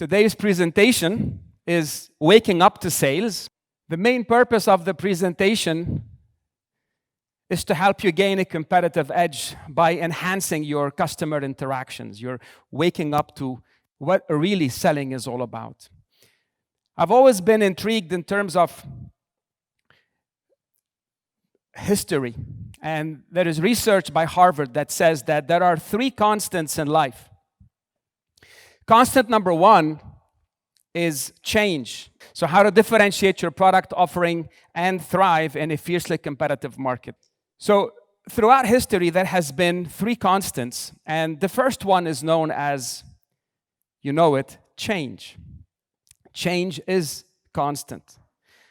Today's presentation is waking up to sales. The main purpose of the presentation is to help you gain a competitive edge by enhancing your customer interactions. You're waking up to what really selling is all about. I've always been intrigued in terms of history, and there is research by Harvard that says that there are 3 constants in life. Constant number 1 is change. So how to differentiate your product offering and thrive in a fiercely competitive market. So throughout history, there has been 3 constants, and the first one is known as, you know it, change. Change is constant.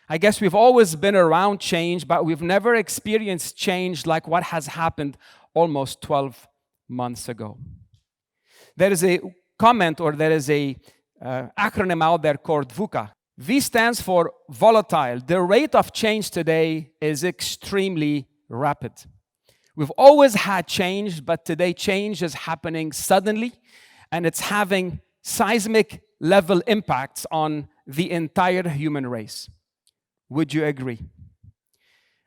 I guess we've always been around change, but we've never experienced change like what has happened almost 12 months ago. There is a comment, or there is a acronym out there called VUCA. V stands for volatile. The rate of change today is extremely rapid. We've always had change, but today change is happening suddenly, and it's having seismic level impacts on the entire human race. Would you agree?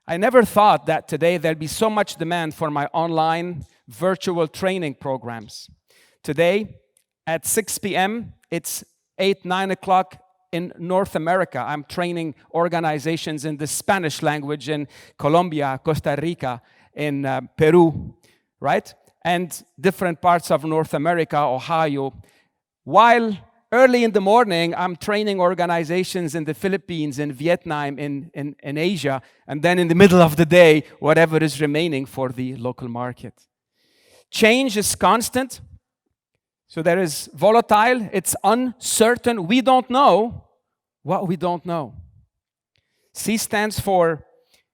I never thought that today there'd be so much demand for my online virtual training programs. Today, at 6 p.m., it's 9 o'clock in North America. I'm training organizations in the Spanish language in Colombia, Costa Rica, in Peru, right? And different parts of North America, Ohio. While early in the morning, I'm training organizations in the Philippines, in Vietnam, in Asia, and then in the middle of the day, whatever is remaining for the local market. Change is constant. So there is volatile, it's uncertain. We don't know what we don't know. C stands for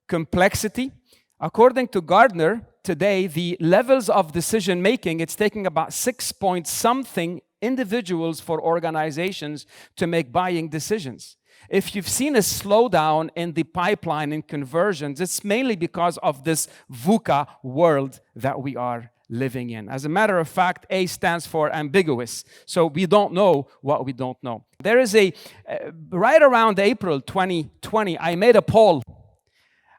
complexity. According to Gardner, today, the levels of decision making, it's taking about 6-point-something individuals for organizations to make buying decisions. If you've seen a slowdown in the pipeline in conversions, it's mainly because of this VUCA world that we are living in. As a matter of fact, A stands for ambiguous. So we don't know what we don't know. There is right around April 2020, I made a poll.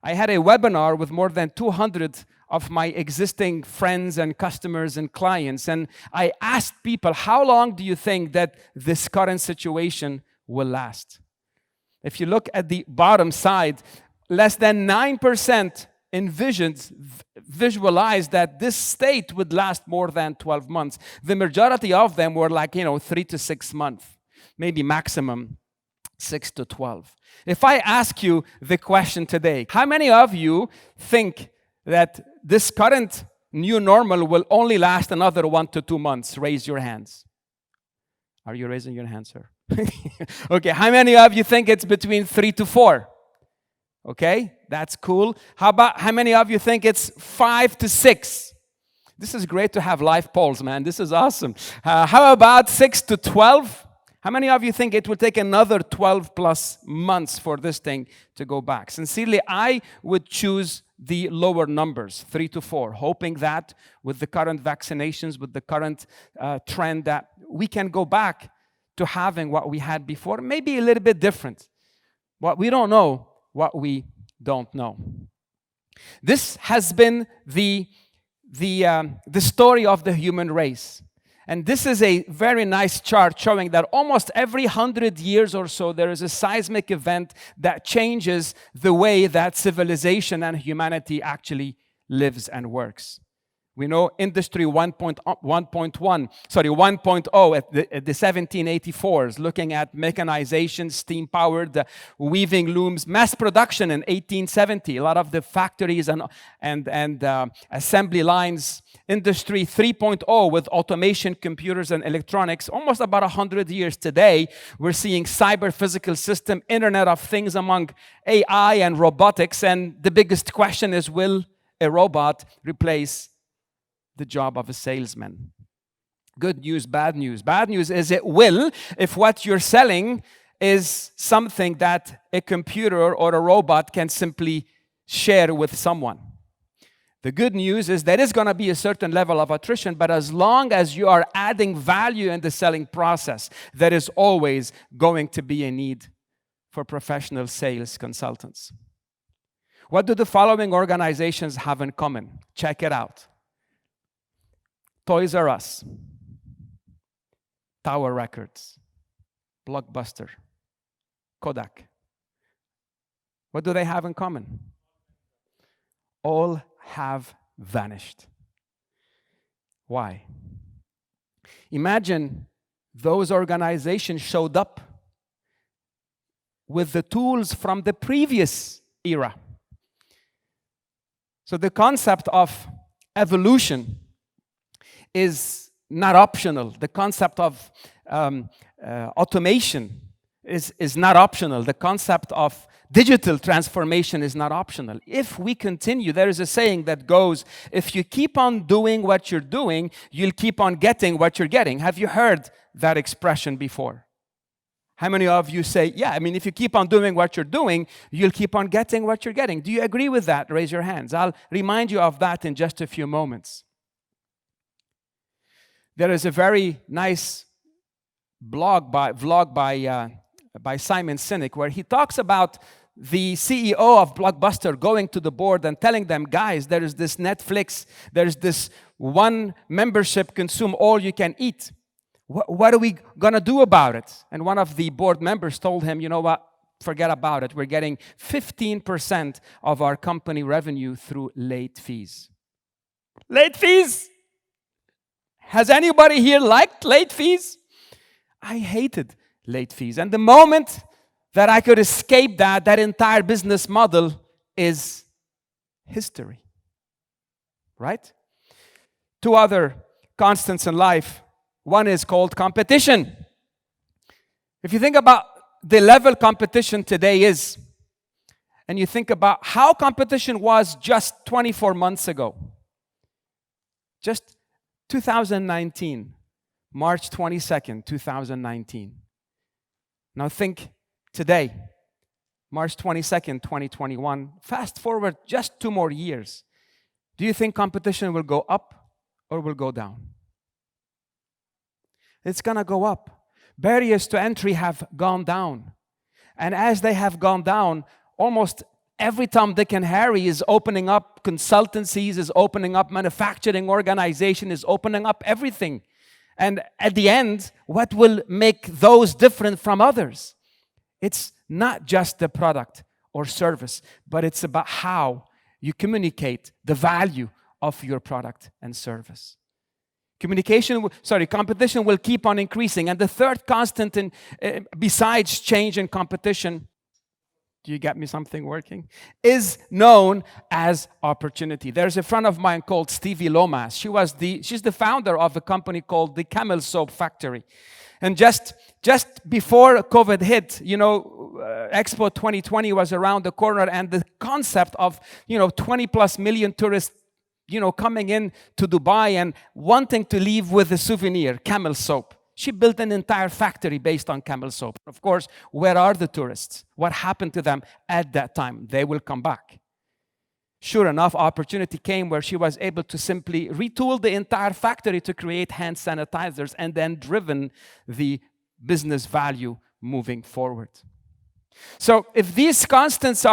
I had a webinar with more than 200 of my existing friends and customers and clients, and I asked people, how long do you think that this current situation will last? If you look at the bottom side, less than 9% visualized that this state would last more than 12 months. The majority of them were like, 3 to 6 months, maybe maximum 6 to 12. If I ask you the question today, how many of you think that this current new normal will only last another 1 to 2 months? Raise your hands. Are you raising your hand, sir? Okay, how many of you think it's between 3 to 4? Okay, that's cool. How many of you think it's 5 to 6? This is great to have live polls, man. This is awesome. How about 6 to 12? How many of you think it will take another 12 plus months for this thing to go back? Sincerely, I would choose the lower numbers, 3 to 4, hoping that with the current vaccinations, with the current trend, that we can go back to having what we had before, maybe a little bit different. What we don't know, what we don't know. This has been the story of the human race. And this is a very nice chart showing that almost every 100 years or so, there is a seismic event that changes the way that civilization and humanity actually lives and works. We know Industry 1.0 at the 1784s, looking at mechanization, steam-powered weaving looms, mass production in 1870. A lot of the factories and assembly lines. Industry 3.0 with automation, computers, and electronics. Almost about 100 years today, we're seeing cyber-physical system, Internet of Things among AI and robotics. And the biggest question is, will a robot replace the job of a salesman? Good news, bad news. Bad news is it will, if what you're selling is something that a computer or a robot can simply share with someone. The good news is there is going to be a certain level of attrition, but as long as you are adding value in the selling process, there is always going to be a need for professional sales consultants. What do the following organizations have in common? Check it out. Toys R Us, Tower Records, Blockbuster, Kodak. What do they have in common? All have vanished. Why? Imagine those organizations showed up with the tools from the previous era. So the concept of evolution is not optional. The concept of automation is not optional. The concept of digital transformation is not optional. If we continue, there is a saying that goes, if you keep on doing what you're doing, you'll keep on getting what you're getting. Have you heard that expression before? How many of you say, yeah, I mean, if you keep on doing what you're doing, you'll keep on getting what you're getting? Do you agree with that? Raise your hands. I'll remind you of that in just a few moments. There is a very nice vlog by Simon Sinek where he talks about the CEO of Blockbuster going to the board and telling them, guys, there is this Netflix, there's this one membership, consume all you can eat. What are we going to do about it? And one of the board members told him, you know what, forget about it. We're getting 15% of our company revenue through late fees. Late fees? Has anybody here liked late fees? I hated late fees. And the moment that I could escape that entire business model is history. Right? Two other constants in life. One is called competition. If you think about the level competition today is, and you think about how competition was just 24 months ago, just 2019, March 22nd, 2019. Now think today, March 22nd, 2021. Fast forward just 2 more years. Do you think competition will go up or will go down? It's going to go up. Barriers to entry have gone down. And as they have gone down, almost every Tom, Dick, and Harry is opening up consultancies, is opening up manufacturing organization, is opening up everything. And at the end, what will make those different from others? It's not just the product or service, but it's about how you communicate the value of your product and service. Competition will keep on increasing. And the third constant besides change and competition, do you get me something working? Is known as opportunity. There's a friend of mine called Stevie Lomas. She's the founder of a company called the Camel Soap Factory. And just before COVID hit, Expo 2020 was around the corner, and the concept of 20 plus million tourists coming in to Dubai and wanting to leave with a souvenir, camel soap. She built an entire factory based on camel soap. Of course, where are the tourists? What happened to them at that time? They will come back. Sure enough, opportunity came where she was able to simply retool the entire factory to create hand sanitizers and then driven the business value moving forward. So if these constants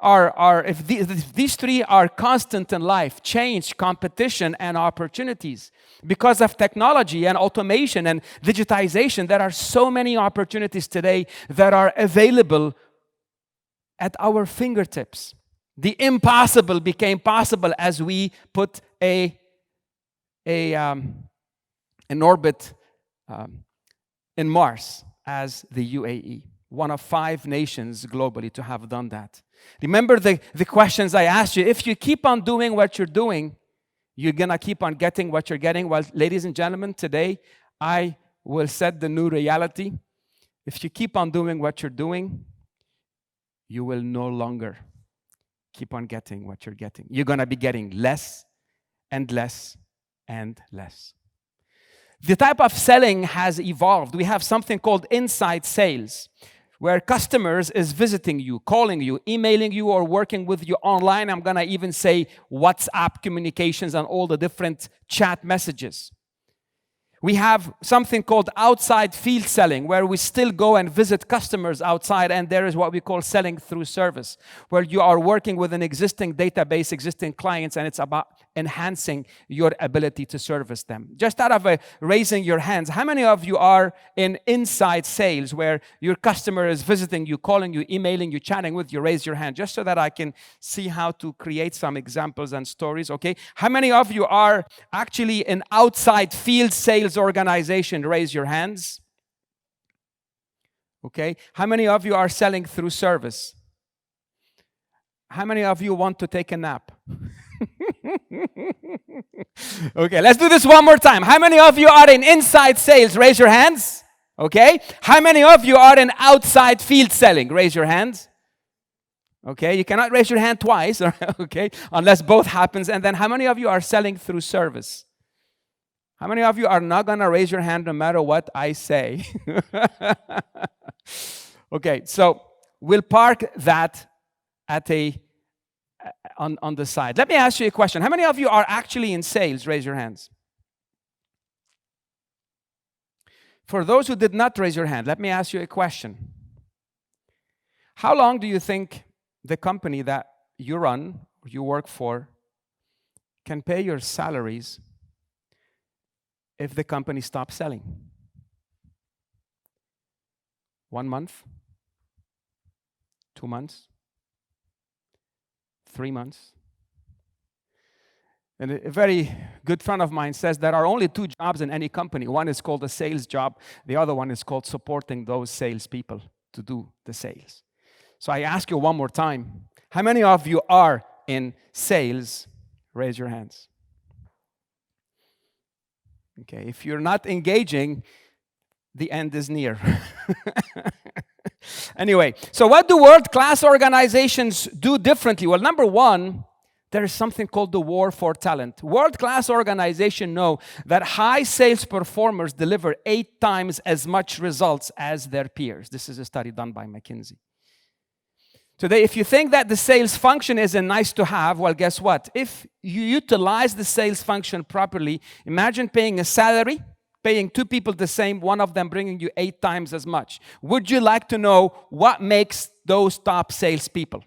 if these three are constant in life, change, competition, and opportunities, because of technology and automation and digitization, there are so many opportunities today that are available at our fingertips. The impossible became possible as we put an orbit in Mars as the UAE, one of 5 nations globally to have done that. Remember the questions I asked you. If you keep on doing what you're doing, you're going to keep on getting what you're getting. Well, ladies and gentlemen, today I will set the new reality. If you keep on doing what you're doing, you will no longer keep on getting what you're getting. You're going to be getting less and less and less. The type of selling has evolved. We have something called inside sales. where customers is visiting you, calling you, emailing you, or working with you online. I'm going to even say WhatsApp communications and all the different chat messages. We have something called outside field selling, where we still go and visit customers outside, and there is what we call selling through service, where you are working with an existing database, existing clients, and it's about enhancing your ability to service them. Just out of raising your hands, how many of you are in inside sales, where your customer is visiting you, calling you, emailing you, chatting with you? Raise your hand, just so that I can see how to create some examples and stories, okay? How many of you are actually in outside field sales organization? Raise your hands. Okay. How many of you are selling through service? How many of you want to take a nap? Okay, let's do this one more time. How many of you are in inside sales? Raise your hands. Okay. How many of you are in outside field selling? Raise your hands. Okay, you cannot raise your hand twice, okay, unless both happens. And then how many of you are selling through service? How many of you are not going to raise your hand no matter what I say? Okay, so we'll park that at on the side. Let me ask you a question. How many of you are actually in sales? Raise your hands. For those who did not raise your hand, let me ask you a question. How long do you think the company that you run, or you work for, can pay your salaries if the company stops selling? 1 month? 2 months? 3 months? And a very good friend of mine says there are only 2 jobs in any company. One is called a sales job. The other one is called supporting those salespeople to do the sales. So I ask you one more time. How many of you are in sales? Raise your hands. Okay, if you're not engaging, the end is near. Anyway, so what do world-class organizations do differently? Well, number one, there is something called the war for talent. World-class organizations know that high sales performers deliver 8 times as much results as their peers. This is a study done by McKinsey. Today, if you think that the sales function is a nice to have, well, guess what? If you utilize the sales function properly, imagine paying a salary, paying 2 people the same, one of them bringing you 8 times as much. Would you like to know what makes those top salespeople?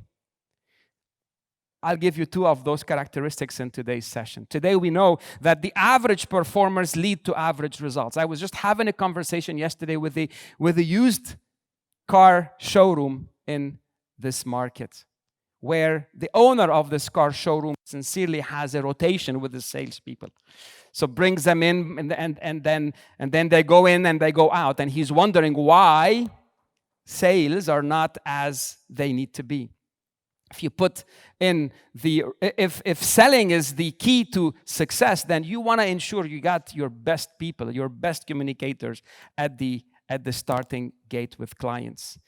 I'll give you 2 of those characteristics in today's session. Today, we know that the average performers lead to average results. I was just having a conversation yesterday with a used car showroom in this market, where the owner of this car showroom sincerely has a rotation with the salespeople. So brings them in, and then they go in and they go out, and he's wondering why sales are not as they need to be. If you put in if selling is the key to success, then you want to ensure you got your best people, your best communicators at the starting gate with clients.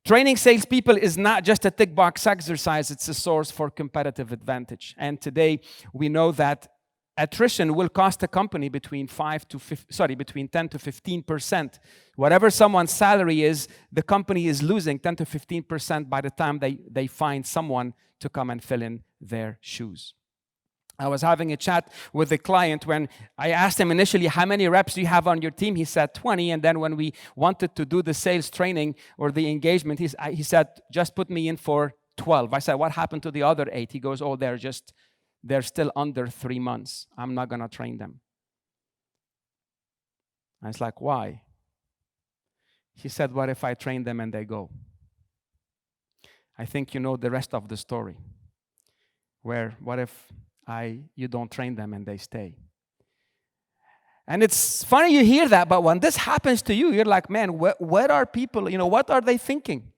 Training salespeople is not just a tick box exercise, it's a source for competitive advantage. And today we know that attrition will cost a company between 10 to 15%. Whatever someone's salary is, the company is losing 10 to 15% by the time they find someone to come and fill in their shoes. I was having a chat with a client when I asked him initially, how many reps do you have on your team? He said 20. And then when we wanted to do the sales training or the engagement, he said, just put me in for 12. I said, what happened to the other 8? He goes, oh, they're still under 3 months. I'm not going to train them. I was like, why? He said, what if I train them and they go? I think you know the rest of the story. What if you don't train them and they stay? And it's funny you hear that, but when this happens to you, you're like, man, what are people, what are they thinking?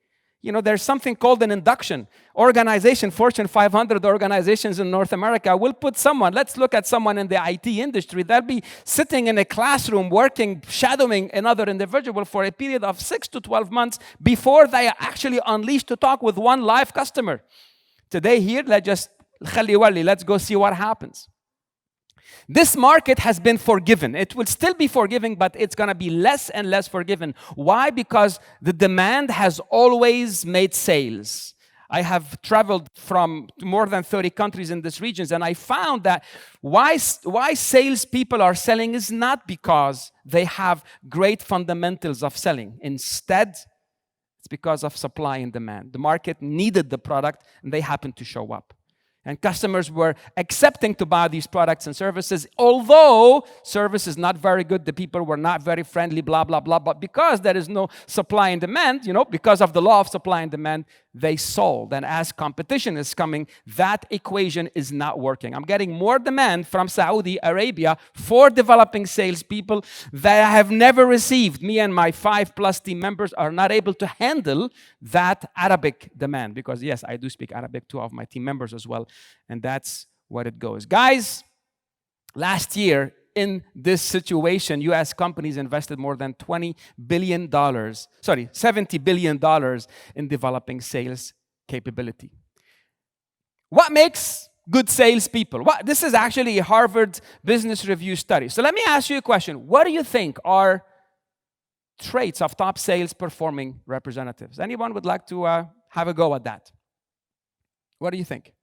There's something called an induction. Organization, Fortune 500 organizations in North America will put someone, let's look at someone in the IT industry, they'll be sitting in a classroom working, shadowing another individual for a period of 6 to 12 months before they are actually unleashed to talk with one live customer. Today here, let's go see what happens. This market has been forgiven. It will still be forgiving, but it's going to be less and less forgiven. Why? Because the demand has always made sales. I have traveled from more than 30 countries in this region, and I found that why salespeople are selling is not because they have great fundamentals of selling. Instead, it's because of supply and demand. The market needed the product, and they happened to show up. And customers were accepting to buy these products and services, although service is not very good, the people were not very friendly, blah, blah, blah. But because there is no supply and demand, because of the law of supply and demand, they sold. And as competition is coming, that equation is not working. I'm getting more demand from Saudi Arabia for developing salespeople that I have never received. Me and my 5+ team members are not able to handle that Arabic demand. Because yes, I do speak Arabic, 2 of my team members as well. And that's what it goes. Guys, last year, in this situation, U.S. companies invested more than $70 billion in developing sales capability. What makes good salespeople? This is actually a Harvard Business Review study. So let me ask you a question. What do you think are traits of top sales performing representatives? Anyone would like to have a go at that? What do you think?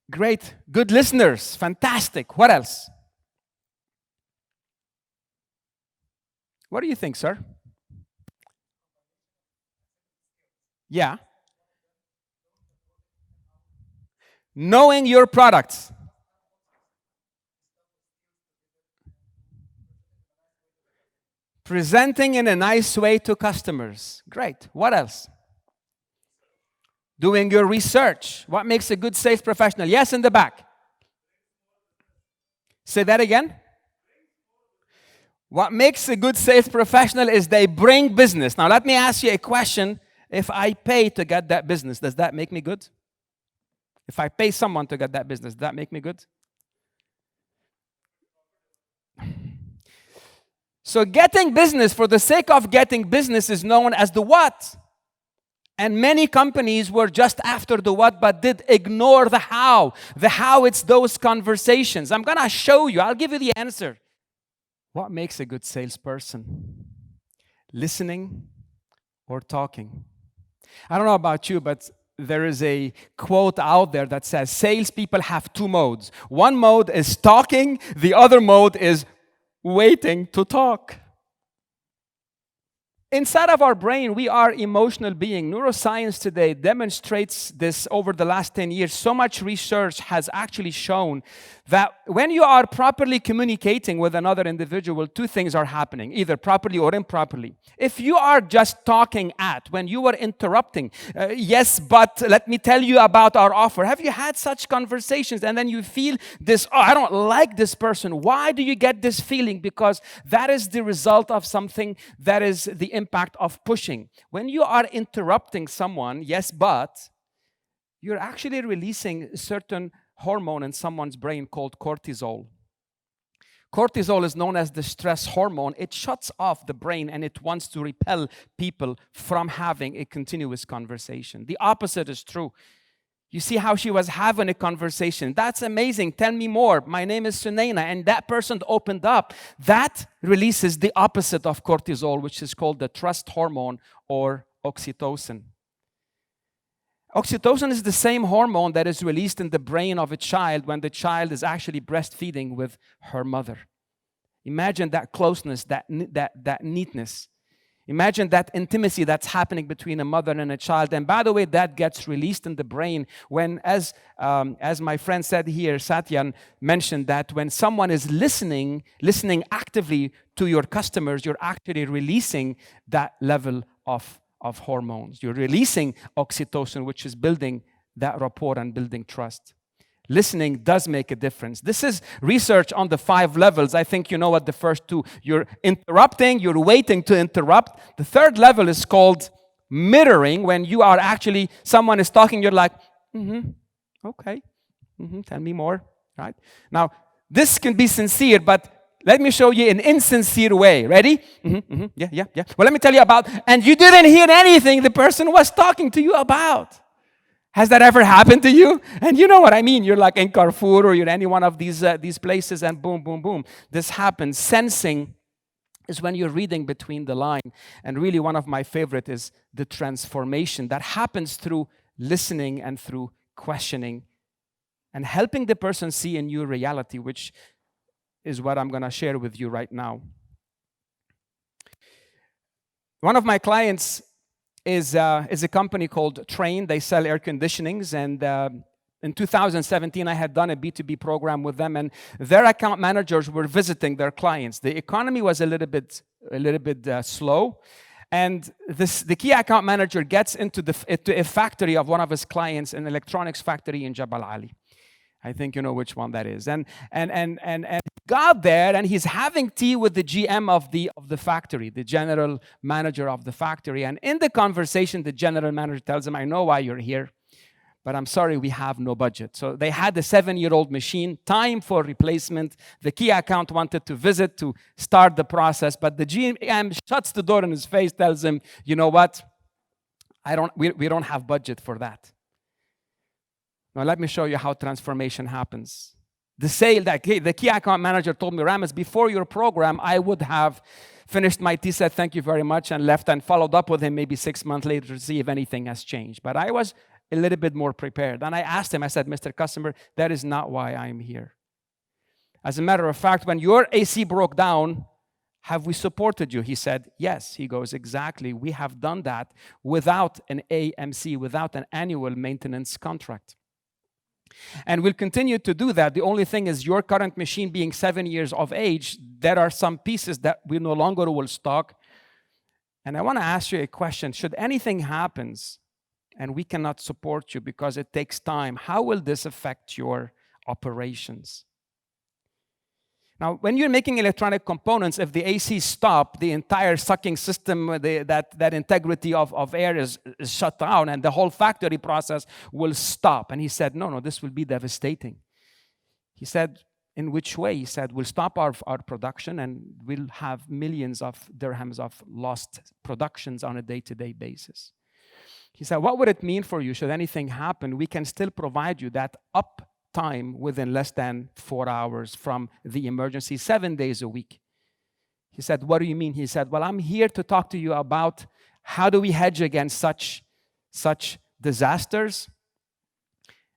Great. Good listeners. Fantastic. What else? What do you think, sir? Yeah. Knowing your products. Presenting in a nice way to customers. Great. What else? Doing your research. What makes a good sales professional? Yes, in the back. Say that again. What makes a good sales professional is they bring business. Now, let me ask you a question. If I pay to get that business, does that make me good? If I pay someone to get that business, does that make me good? So getting business for the sake of getting business is known as the what. And many companies were just after the what, but did ignore the how. The how, it's those conversations. I'm going to show you. I'll give you the answer. What makes a good salesperson? Listening or talking? I don't know about you, but there is a quote out there that says salespeople have 2 modes. One mode is talking. The other mode is waiting to talk. Inside of our brain, we are emotional beings. Neuroscience today demonstrates this over the last 10 years. So much research has actually shown that when you are properly communicating with another individual, 2 things are happening, either properly or improperly. If you are just talking when you are interrupting, yes, but let me tell you about our offer. Have you had such conversations and then you feel this, I don't like this person. Why do you get this feeling? Because that is the result of something that is the impact of pushing. When you are interrupting someone, yes, but you're actually releasing a certain hormone in someone's brain called cortisol. Cortisol is known as the stress hormone. It shuts off the brain and it wants to repel people from having a continuous conversation. The opposite is true. You see how she was having a conversation. That's amazing. Tell me more. My name is Sunaina. And that person opened up. That releases the opposite of cortisol, which is called the trust hormone or oxytocin. Oxytocin is the same hormone that is released in the brain of a child when the child is actually breastfeeding with her mother. Imagine that closeness, that neatness. Imagine that intimacy that's happening between a mother and a child. And by the way, that gets released in the brain when, as my friend said here, Satyan mentioned that when someone is listening actively to your customers, you're actually releasing that level of hormones. You're releasing oxytocin, which is building that rapport and building trust. Listening does make a difference. This is research on the 5 levels. I think you know what the first 2. You're interrupting, you're waiting to interrupt. The 3rd level is called mirroring. When you are actually, someone is talking, you're like, okay, tell me more, right? Now, this can be sincere, but let me show you an insincere way. Ready? Yeah. Well, let me tell you about, and you didn't hear anything the person was talking to you about. Has that ever happened to you? And you know what I mean. You're like in Carrefour or you're in any one of these places, and boom, boom, boom. This happens. Sensing is when you're reading between the line. And really one of my favorite is the transformation that happens through listening and through questioning and helping the person see a new reality, which is what I'm going to share with you right now. One of my clients is a company called Train. They sell air conditionings, and in 2017, I had done a B2B program with them, and their account managers were visiting their clients. The economy was a little bit slow, and the key account manager gets into a factory of one of his clients, an electronics factory in Jabal Ali. I think you know which one that is. And got there, and he's having tea with the GM of the factory, the general manager of the factory. And in the conversation, the general manager tells him, "I know why you're here, but I'm sorry, we have no budget." So they had a 7-year-old machine, time for replacement. The key account wanted to visit to start the process, but the GM shuts the door in his face, tells him, "You know what? We don't have budget for that." Now, let me show you how transformation happens. The key account manager told me, "Ramez, before your program, I would have finished my tea, said thank you very much, and left, and followed up with him maybe 6 months later to see if anything has changed." But I was a little bit more prepared. And I asked him, I said, "Mr. Customer, that is not why I'm here. As a matter of fact, when your AC broke down, have we supported you?" He said, "Yes." He goes, "Exactly. We have done that without an AMC, without an annual maintenance contract. And we'll continue to do that. The only thing is your current machine being 7 years of age, there are some pieces that we no longer will stock. And I want to ask you a question. Should anything happen and we cannot support you because it takes time, how will this affect your operations?" Now, when you're making electronic components, if the AC stop, the entire sucking system, that integrity of air is shut down, and the whole factory process will stop. And he said, no, this will be devastating. He said, "In which way?" He said, "We'll stop our production, and we'll have millions of dirhams of lost productions on a day-to-day basis." He said, "What would it mean for you should anything happen? We can still provide you that time within less than 4 hours from the emergency, 7 days a week." He said, "What do you mean?" He said, "Well, I'm here to talk to you about how do we hedge against such disasters,"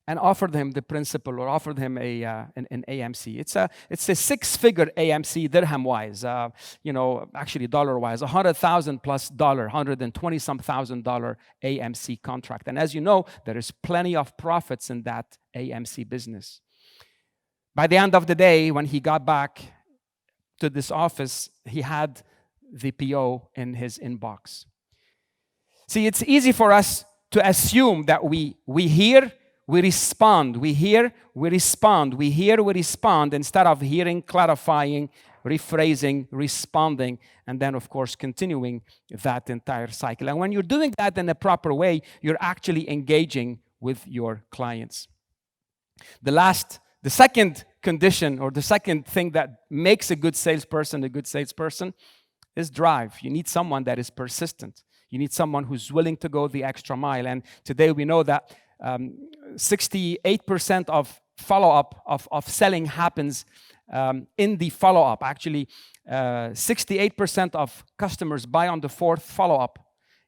and offered him the principle, or offered him an AMC. It's a 6-figure AMC dirham-wise, actually dollar-wise, $100,000 plus $120,000 AMC contract. And as you know, there is plenty of profits in that AMC business. By the end of the day, when he got back to this office, he had the PO in his inbox. See, it's easy for us to assume that we hear, we respond, we hear, we respond, we hear, we respond, instead of hearing, clarifying, rephrasing, responding, and then, of course, continuing that entire cycle. And when you're doing that in a proper way, you're actually engaging with your clients. The second condition, or the second thing that makes a good salesperson is drive. You need someone that is persistent. You need someone who's willing to go the extra mile. And today we know that 68% of follow-up of selling happens in the follow-up. Actually, 68% of customers buy on the 4th follow-up,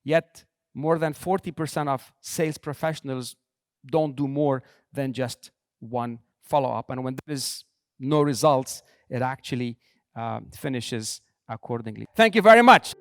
yet more than 40% of sales professionals don't do more than just one follow-up. And when there is no results, it actually finishes accordingly. Thank you very much.